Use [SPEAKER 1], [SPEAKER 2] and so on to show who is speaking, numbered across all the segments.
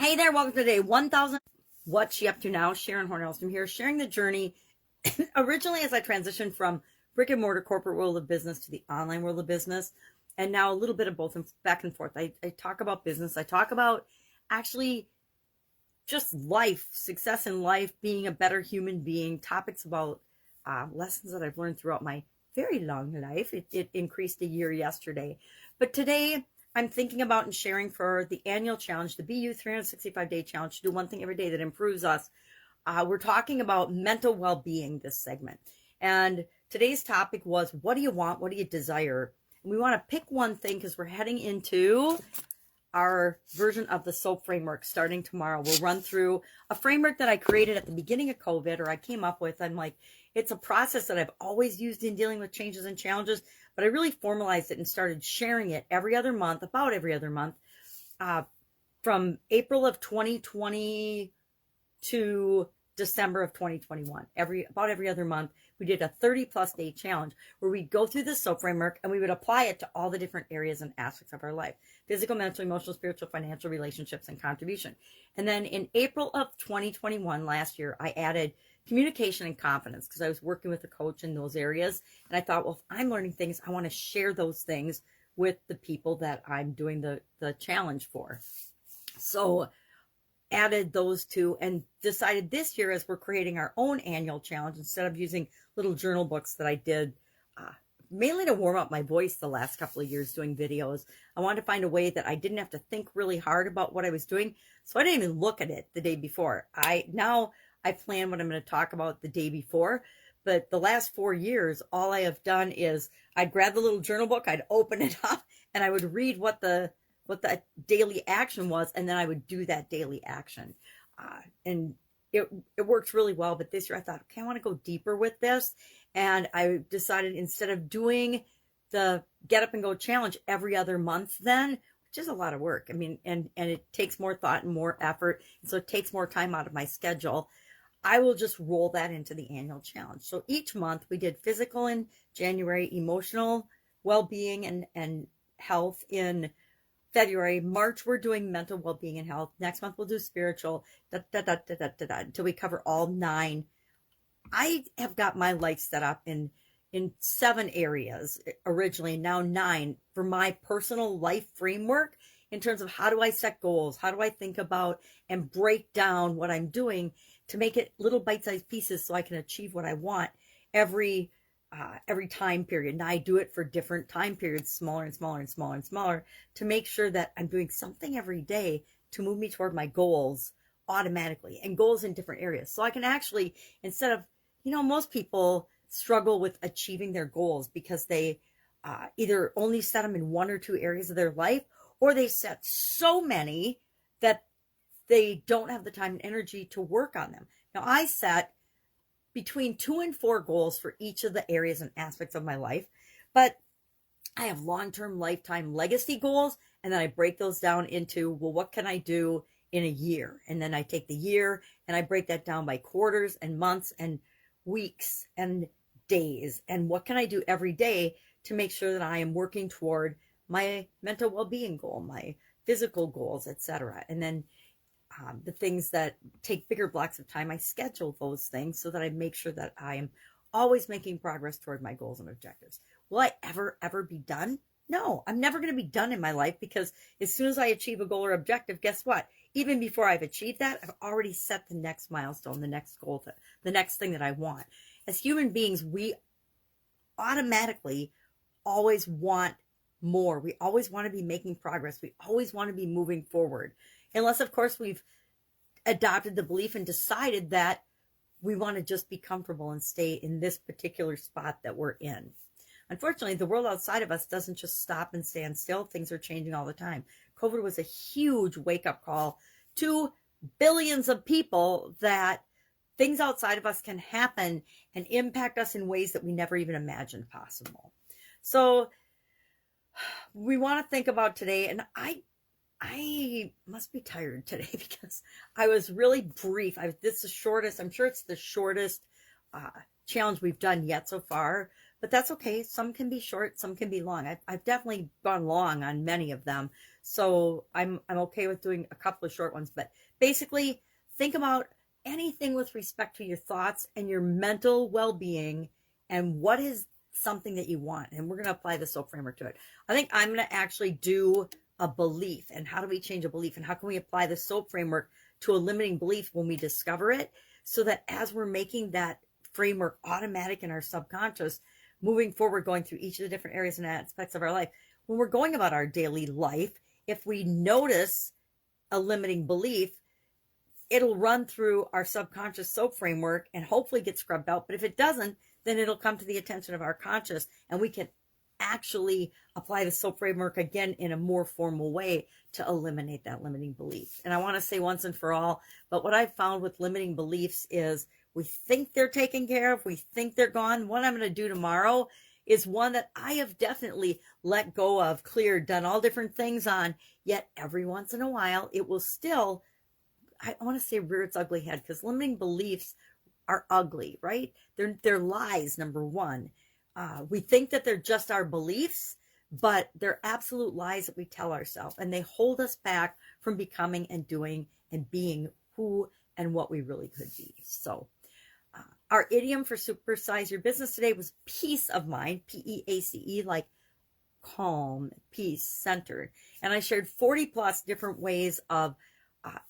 [SPEAKER 1] Hey there, welcome to day 1000. What's she up to now? Sharon Horne-Ellstrom here, sharing the journey. Originally, as I transitioned from brick and mortar corporate world of business to the online world of business, and now a little bit of both and back and forth. I talk about business. I talk about actually just life, success in life, being a better human being, topics about lessons that I've learned throughout my very long life. It increased a year yesterday. But today, I'm thinking about and sharing for the annual challenge, the BU 365-day challenge, to do one thing every day that improves us. We're talking about mental well-being this segment. And today's topic was, what do you want? What do you desire? And we want to pick one thing because we're heading into our version of the SOAP framework starting tomorrow. We'll run through a framework that I created at the beginning of COVID, or I came up with. I'm like, it's a process that I've always used in dealing with changes and challenges, but I really formalized it and started sharing it every other month, about every other month, from April of 2020 to December of 2021. About every other month, we did a 30+ day challenge where we'd go through the SOAP framework and we would apply it to all the different areas and aspects of our life: physical, mental, emotional, spiritual, financial, relationships, and contribution. And then in April of 2021, last year, I added communication and confidence because I was working with a coach in those areas. And I thought, well, if I'm learning things, I want to share those things with the people that I'm doing the challenge for. So added those two and decided this year, as we're creating our own annual challenge, instead of using little journal books that I did mainly to warm up my voice the last couple of years doing videos, I wanted to find a way that I didn't have to think really hard about what I was doing. So I didn't even look at it the day before. I plan what I'm going to talk about the day before, but the last 4 years, all I have done is I'd grab the little journal book, I'd open it up, and I would read what the daily action was, and then I would do that daily action. And it works really well. But this year I thought, okay, I want to go deeper with this. And I decided, instead of doing the get up and go challenge every other month then, which is a lot of work. I mean, and it takes more thought and more effort. And so it takes more time out of my schedule. I will just roll that into the annual challenge. So each month we did physical in January, emotional well-being and health in February. March, we're doing mental well-being and health. Next month, we'll do spiritual, until we cover all 9. I have got my life set up in 7 areas originally, now 9, for my personal life framework in terms of how do I set goals? How do I think about and break down what I'm doing to make it little bite-sized pieces so I can achieve what I want every time period. And I do it for different time periods, smaller and smaller and smaller and smaller, to make sure that I'm doing something every day to move me toward my goals automatically, and goals in different areas. So I can actually, instead of, most people struggle with achieving their goals because they either only set them in 1 or 2 areas of their life, or they set so many that they don't have the time and energy to work on them. Now, I set between 2 and 4 goals for each of the areas and aspects of my life, but I have long-term lifetime legacy goals, and then I break those down into, well, what can I do in a year? And then I take the year and I break that down by quarters and months and weeks and days, and what can I do every day to make sure that I am working toward my mental well-being goal, my physical goals, etc. And then the things that take bigger blocks of time, I schedule those things so that I make sure that I am always making progress toward my goals and objectives. Will I ever be done? No, I'm never going to be done in my life, because as soon as I achieve a goal or objective, guess what? Even before I've achieved that, I've already set the next milestone, the next goal, the next thing that I want. As human beings, we automatically always want more. We always want to be making progress. We always want to be moving forward. Unless, of course, we've adopted the belief and decided that we want to just be comfortable and stay in this particular spot that we're in. Unfortunately, the world outside of us doesn't just stop and stand still. Things are changing all the time. COVID was a huge wake-up call to billions of people that things outside of us can happen and impact us in ways that we never even imagined possible. So we want to think about today, and I must be tired today because I was really brief. This is the shortest, I'm sure it's the shortest challenge we've done yet so far, but that's okay. Some can be short, some can be long. I've definitely gone long on many of them. So I'm okay with doing a couple of short ones, but basically think about anything with respect to your thoughts and your mental well-being and what is something that you want. And we're going to apply the SOAP framework to it. I think I'm going to actually do a belief, and how do we change a belief, and how can we apply the SOAP framework to a limiting belief when we discover it, so that as we're making that framework automatic in our subconscious, moving forward, going through each of the different areas and aspects of our life, when we're going about our daily life, if we notice a limiting belief, it'll run through our subconscious SOAP framework and hopefully get scrubbed out. But if it doesn't, then it'll come to the attention of our conscious, and we can actually apply the SOAP framework again in a more formal way to eliminate that limiting belief. And I want to say once and for all, but what I've found with limiting beliefs is we think they're taken care of, we think they're gone. What I'm going to do tomorrow is one that I have definitely let go of, cleared, done all different things on, yet every once in a while it will still, I want to say, rear its ugly head, because limiting beliefs are ugly, right? They're lies, number one. We think that they're just our beliefs, but they're absolute lies that we tell ourselves, and they hold us back from becoming and doing and being who and what we really could be. So our idiom for supersize your business today was peace of mind, P-E-A-C-E, like calm, peace, centered. And I shared 40 plus different ways of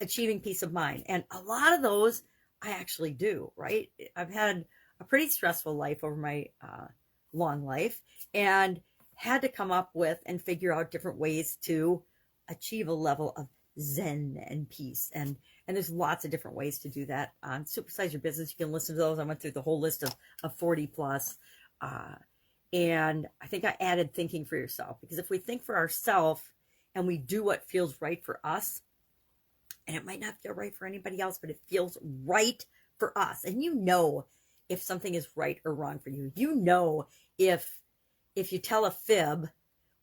[SPEAKER 1] achieving peace of mind. And a lot of those I actually do, right? I've had a pretty stressful life over my long life, and had to come up with and figure out different ways to achieve a level of zen and peace. And there's lots of different ways to do that. On Supersize Your Business, you can listen to those. I went through the whole list of 40 plus. And I think I added thinking for yourself, because if we think for ourselves and we do what feels right for us, and it might not feel right for anybody else, but it feels right for us. And you know if something is right or wrong for you. You know if you tell a fib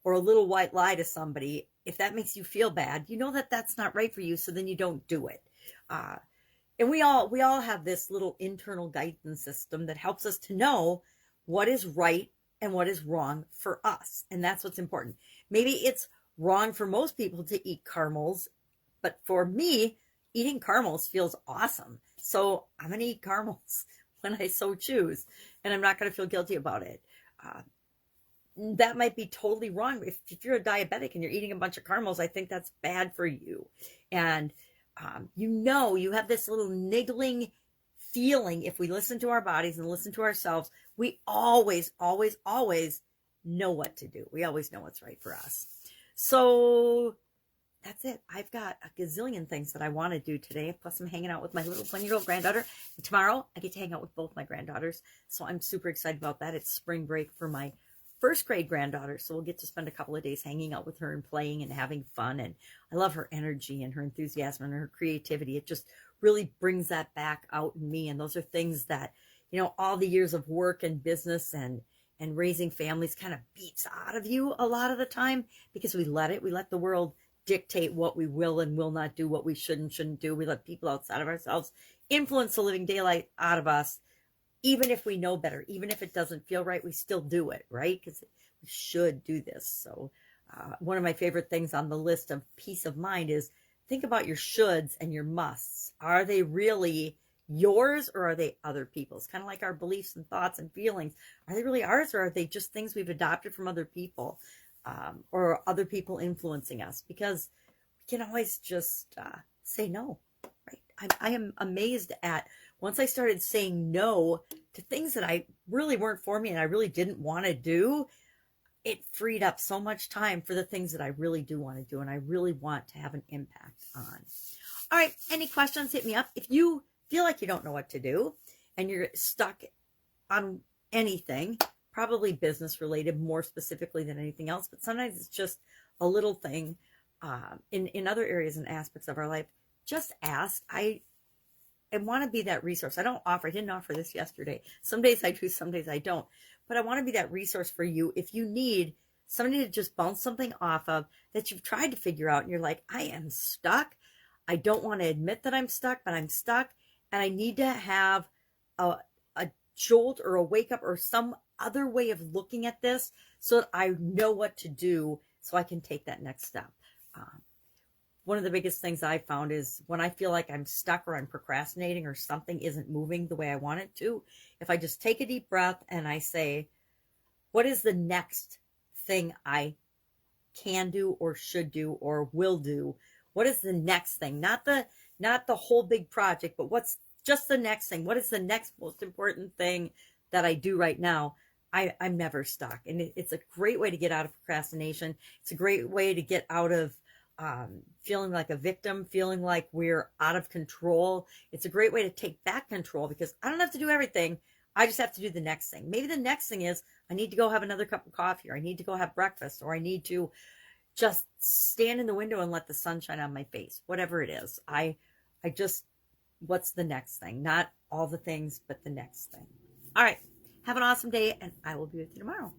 [SPEAKER 1] or a little white lie to somebody, if that makes you feel bad, you know that that's not right for you, so then you don't do it. And we all have this little internal guidance system that helps us to know what is right and what is wrong for us. And that's what's important. Maybe it's wrong for most people to eat caramels, but for me, eating caramels feels awesome. So I'm going to eat caramels when I so choose, and I'm not going to feel guilty about it. That might be totally wrong. If you're a diabetic and you're eating a bunch of caramels, I think that's bad for you. And you have this little niggling feeling. If we listen to our bodies and listen to ourselves, we always, always, always know what to do. We always know what's right for us. So that's it. I've got a gazillion things that I want to do today. Plus, I'm hanging out with my little 1-year-old granddaughter. And tomorrow, I get to hang out with both my granddaughters. So I'm super excited about that. It's spring break for my first grade granddaughter. So we'll get to spend a couple of days hanging out with her and playing and having fun. And I love her energy and her enthusiasm and her creativity. It just really brings that back out in me. And those are things that, all the years of work and business and raising families kind of beats out of you a lot of the time, because we let the world dictate what we will and will not do, what we should and shouldn't do. We let people outside of ourselves influence the living daylight out of us. Even if we know better, even if it doesn't feel right, we still do it, right? Because we should do this. So one of my favorite things on the list of peace of mind is think about your shoulds and your musts. Are they really yours, or are they other people's? Kind of like our beliefs and thoughts and feelings. Are they really ours, or are they just things we've adopted from other people, or other people influencing us? Because we can always just say no, right? I am amazed at, once I started saying no to things that I really weren't for me and I really didn't want to do, it freed up so much time for the things that I really do want to do and I really want to have an impact on. All right, any questions, hit me up. If you feel like you don't know what to do and you're stuck on anything, probably business related more specifically than anything else, but sometimes it's just a little thing in other areas and aspects of our life, just ask. I want to be that resource. I didn't offer this yesterday. Some days I do, some days I don't. But I want to be that resource for you if you need somebody to just bounce something off of that you've tried to figure out and you're like, I am stuck. I don't want to admit that I'm stuck, but I'm stuck. And I need to have a jolt or a wake up or some other way of looking at this so that I know what to do so I can take that next step. One of the biggest things I found is when I feel like I'm stuck or I'm procrastinating or something isn't moving the way I want it to, if I just take a deep breath and I say, what is the next thing I can do or should do or will do? What is the next thing? Not the whole big project, but what's just the next thing? What is the next most important thing that I do right now? I'm never stuck. And it's a great way to get out of procrastination. It's a great way to get out of feeling like a victim, feeling like we're out of control. It's a great way to take back control because I don't have to do everything. I just have to do the next thing. Maybe the next thing is I need to go have another cup of coffee, or I need to go have breakfast, or I need to just stand in the window and let the sun shine on my face. Whatever it is, I just, what's the next thing? Not all the things, but the next thing. All right. Have an awesome day, and I will be with you tomorrow.